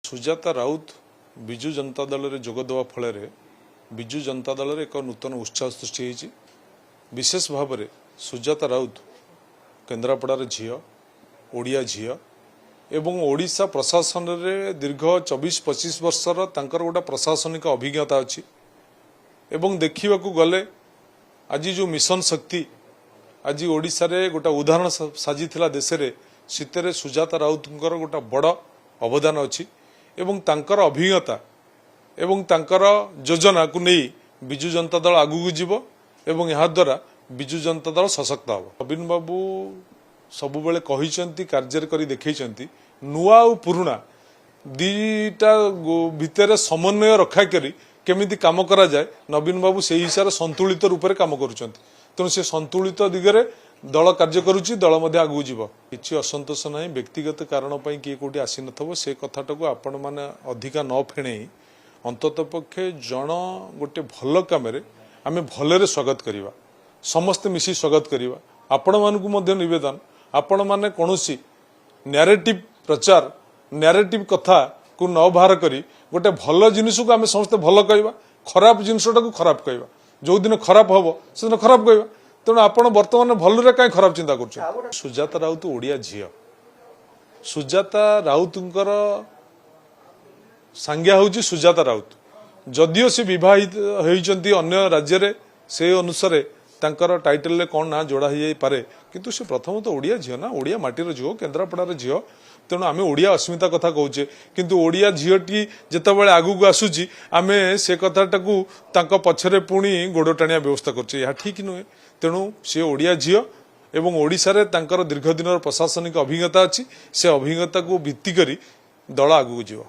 सुजाता राउत विजु जनता दल में जोगदेवा फल विजु जनता दल में एक नूतन उत्साह सृष्टि होती। विशेष भाव में सुजाता राउत केन्द्रापड़ार झील ओडिया झील एवं ओडिशा प्रशासन में दीर्घ 24-25 वर्षर तांकर गोटा प्रशासनिक अभिज्ञता अच्छी एवं देखा गले आज जो मिशन शक्ति आज ओडिशा रे गोटा उदाहरण साजी देश में सीते सुजाता राउतर गोटा बड़ अवदान अच्छी एवं तांकर अभिज्ञता एवं तांकर योजना को नहीं विजु जनता दल आगू जीव एवं यहाँ द्वारा विजु जनता दल सशक्त हम। नवीन बाबू सबुबले कहते कार्य कर देखते नुआ और पुराणा दीटा भितर समन्वय रखा करी केमिति काम करा जाए नवीन बाबू से हिसाब से संतुलित रूप से काम करुँच तेणु से संतुलित दिगरे दल कार्य करुच्ची दल आगू जीव किसी असंतोष ना व्यक्तिगत कारण किए कौटी आसी नथबो से कथाटा को आपण मैंने अधिका न फेणे अंतत पक्षे जन गोटे भल कम आम भलरे स्वागत करवा समस्ते मिसी स्वागत करवा आपण मानू नवेदन आपण मैंने कौन नैरेटिव प्रचार नैरेटिव कथा को न बाहर करी गोटे भल जिनिस को आम समस्ते भल कहवा खराब जिनसटा को खराब कहवा जो दिन खराब हम से दिन खराब कहवा तेणु आप बर्तमान भल कहीं खराब चिंता कर। सुजाता राउत ओडिया झील सुजाता राउतर सांज्ञा हूँ सुजाता राउत जदिओ से विवाहित होती अन्य राज्य में से अनुसार तांकर टाइटल कौन ना जोड़ा हो पारे किंतु से प्रथम तो ओडिया झील ना ओडिया माटीर झील केन्द्रापड़ार झील तेणु आम ओडिया अस्मिता कथा कहचे किंतु ओडिया झीलटी जितेबाला आगू आसूची आम से कथाटा को पछरे पुणी गोड़ टाणिया व्यवस्था करछे यह ठीक नुहे तेणु से ओडिया झील एवं ओडिशा रे तांकर दीर्घ दिन प्रशासनिक अभिज्ञता अच्छी से अभिज्ञता को भित्ति करी दल आगू जीव।